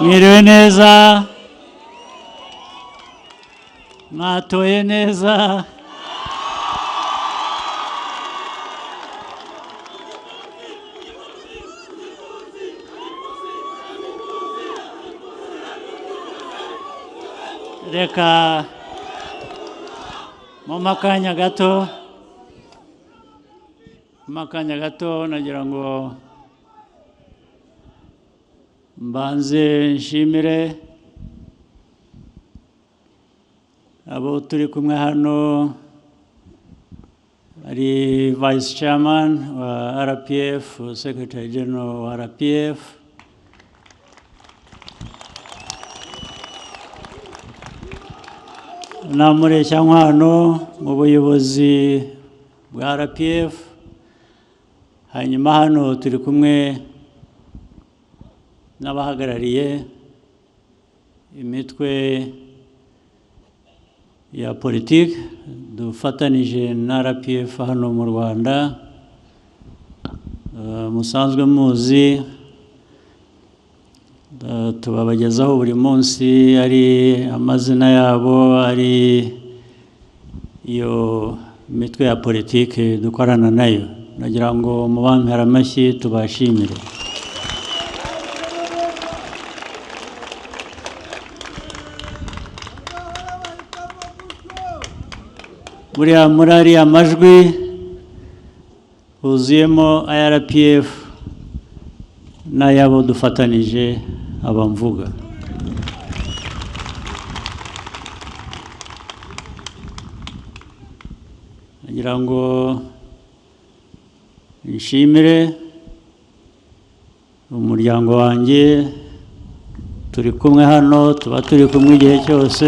Mwiriwe neza, mwatoye neza, reka mu makanya gato nagira ngo mbanze nshimire abo turi kumwe hano, ari Vice Chairman wa RPF, Secretary General wa RPF, na Mureshyankwano mu buyobozi bwa RPF. Hanyuma hano turi kumwe n'abahagarariye imitwe ya politiki dufatanije na RPF hano mu Rwanda. Musanzwe muzi, tubabagezaho buri munsi ari amazina yabo, ari iyo mitwe ya politiki dukorana nayo. Nagira ngo mubampere amashyi tubashimire. Buriya muri ariya majwi huzuyemo RPF n'ayabo dufatanije abamvuga. Nagira ngo nshimire umuryango wanjye, turi kumwe hano, tuba turi kumwe igihe cyose.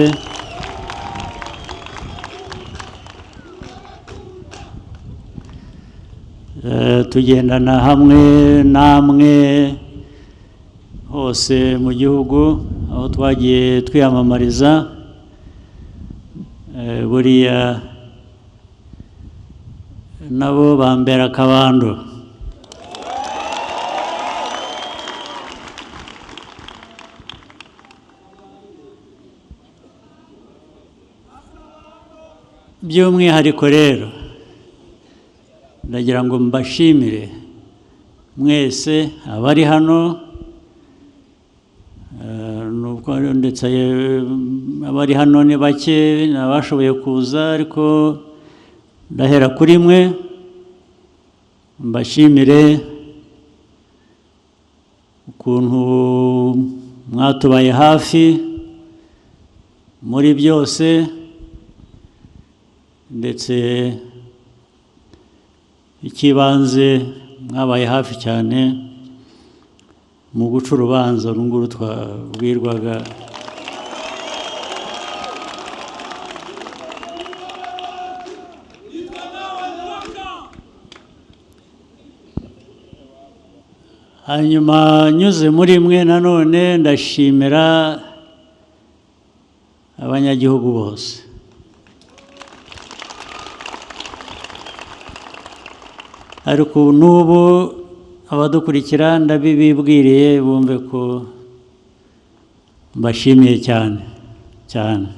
Tugendana hamwe namwe hose mu gihugu aho twagiye twiyamamariza. Buriya nabo bambera akabando. By'umwihariko rero ndagira ngo mbashimire mwese abari hano, nubwo ndetse abari hano ni bake nabashoboye kuza, ariko ndahera kuri mwe mbashimire ukuntu mwatubaye hafi muri byose, ndetse ikibanze mwabaye hafi cyane mu guca urubanza runguru twabwirwaga. Hanyuma nyuze muri mwe nanone ndashimira abanyagihugu bose. Ariko n'ubu abadukurikira ndabibibwiriye bumve ko mbashimiye cyane cyane.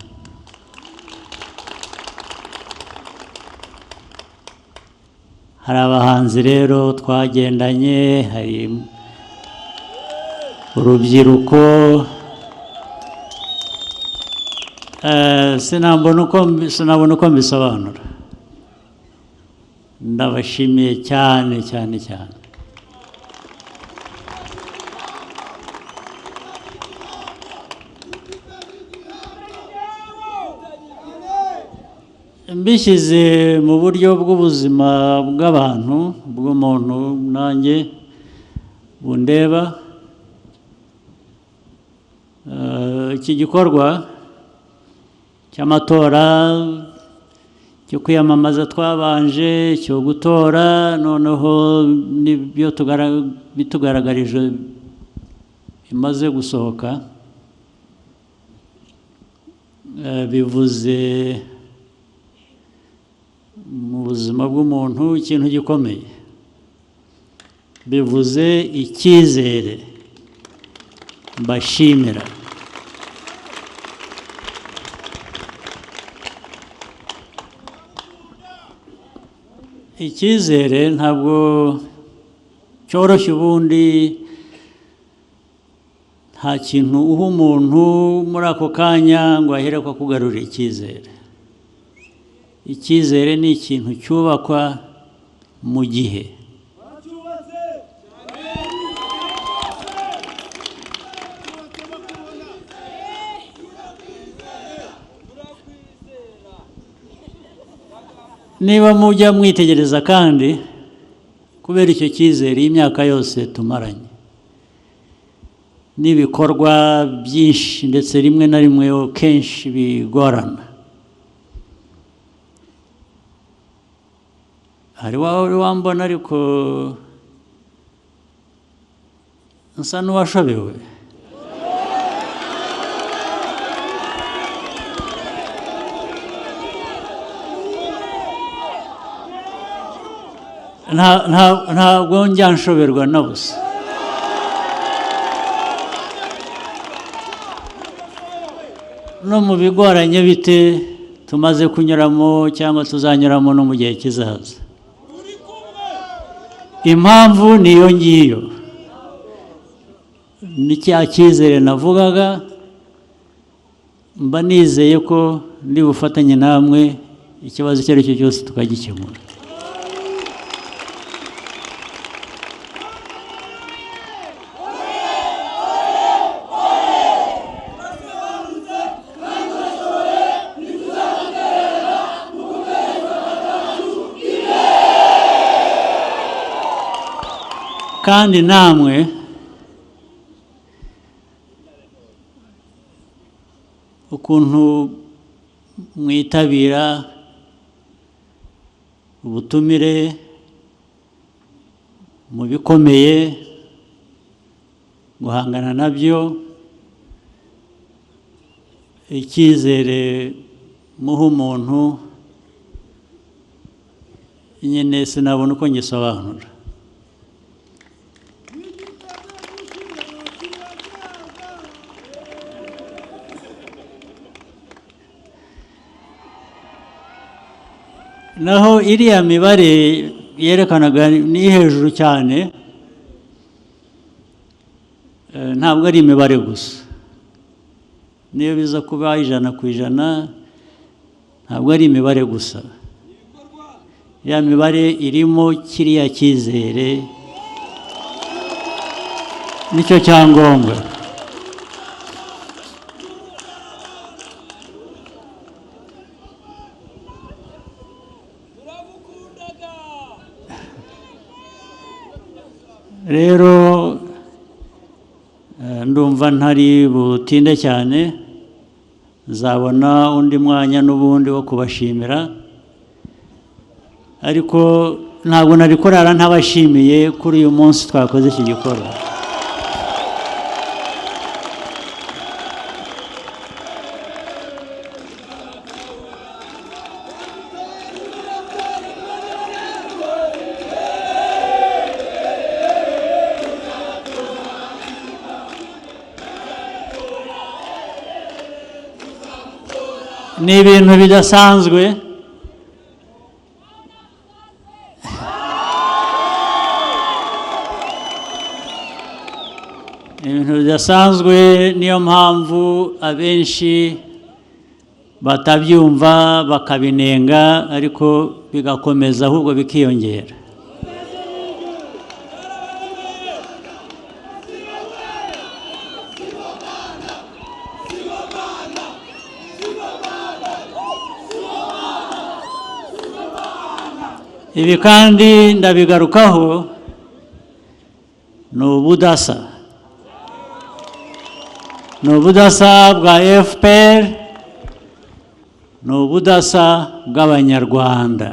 Hari abahanzi rero twagendanye, hari urubyiruko, sinabona uko mbisobanura. Ndabashimiye cyane cyane cyane. Mbishyize mu buryo bw'ubuzima bw'abantu, bw'umuntu nanjye bundeba, iki gikorwa cy'amatora, cyo kwiyamamaza twabanje, cyo gutora, noneho nibyo bitugaragarije bimaze gusohoka, bivuze mu buzima bw'umuntu ikintu gikomeye. bivuze icyizere mbashimira. Icyizere ntabwo cyoroshye, ubundi nta kintu uha umuntu muri ako kanya ngo ahere ko kugarurira icyizere. Icyizere ni ikintu cyubakwa mu gihe. Niba mujya mwitegereza kandi kubera icyo cyizere y'imyaka yose tumaranye n'ibikorwa byinshi ndetse rimwe na rimwe kenshi bigorana, hari wari wambona ariko nsa n'uwashobewe. Ntabwo njya nshoberwa na busa. No mu bigoranye bite tumaze kunyuramo cyangwa tuzanyuramo no mu gihe kizaza, impamvu niyo ngiyo, ni cya cyizere navugaga. Mba nizeye ko ndi bufatanye namwe ikibazo icyo ari cyo cyose tukagikemura. Kandi namwe ukuntu mwitabira ubutumire mu bikomeye guhangana nabyo, icyizere muha umuntu nyine sinabona uko ngisobanura. Naho iriya mibare yerekanaga ni hejuru cyane, ntabwo ari imibare gusa. Niyo biza kuba 100%, ntabwo ari imibare gusa. Ya mibare irimo kiriya cyizere, nicyo cyangombwa. Rero ndumva ntari butinde cyane, nzabona undi mwanya n'ubundi wo kubashimira, ariko ntabwo nari kurara ntabashimiye kuri uyu munsi twakoze iki gikorwa. Ni ibintu bidasanzwe, niyo mpamvu abenshi batabyumva bakabinenga, ariko bigakomeza ahubwo bikiyongera. Ibi kandi ndabigarukaho, ni ubudasa bwa FPR, ni ubudasa bw'Abanyarwanda.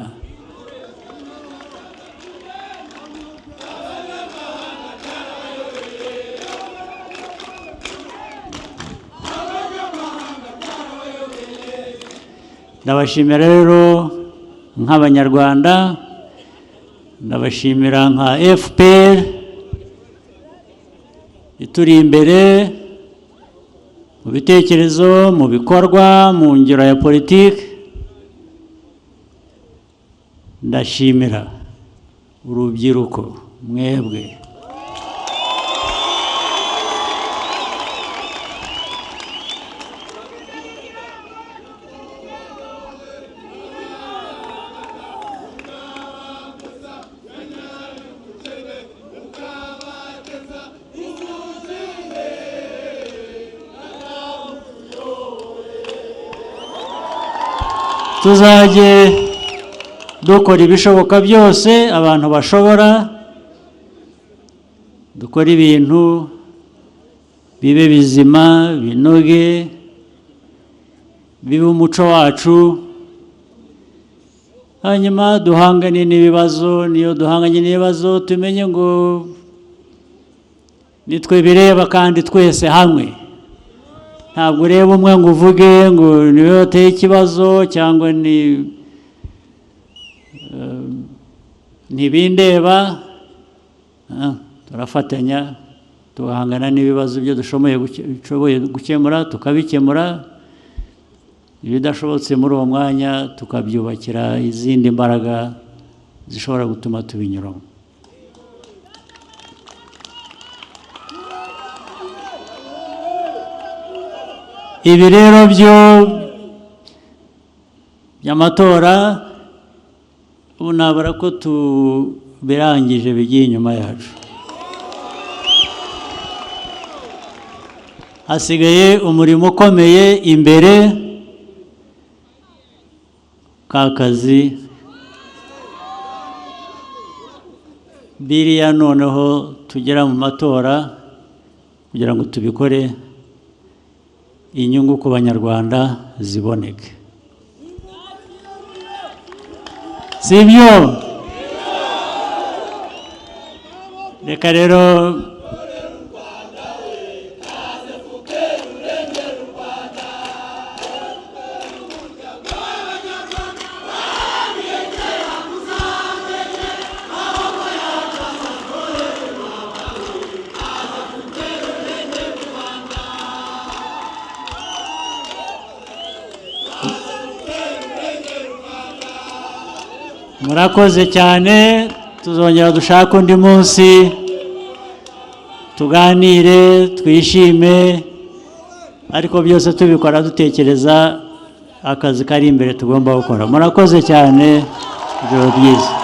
Ndabashimira rero nk'Abanyarwanda, ndabashimira nka FPR ituri imbere, mu bitekerezo, mu bikorwa, mu ngiro ya politiki. Ndashimira urubyiruko mwebwe tuzajye dukora ibishoboka byose abantu bashobora, dukora ibintu bibe bizima, binoge, bibe umuco wacu, hanyuma duhangane n'ibibazo. Niyo duhanganye n'ibibazo tumenye ngo nitwe bireba kandi twese hamwe. Ntabwo ureba umwe ngo uvuge ngo niwe wateye ikibazo cyangwa ntibindeba. Turafatanya tugahangana n'ibibazo byo dushoboye gukemura tukabikemura, ibidashobotse muri uwo mwanya tukabyubakira izindi mbaraga zishobora gutuma tubinyuramo. Ibi rero by'amatora ubu nabara ko tubirangije bigiye inyuma yacu. Hasigaye umurimo ukomeye imbere, ka kazi biriya noneho tugera mu matora kugira ngo tubikore inyungu ku banyarwanda ziboneke. Sibyo? Reka rero murakoze cyane. Tuzongera dushaka undi munsi tuganire, twishime, ariko byose tubikora dutekereza akazi kari imbere tugomba gukora. Murakoze cyane, ijoro ryiza.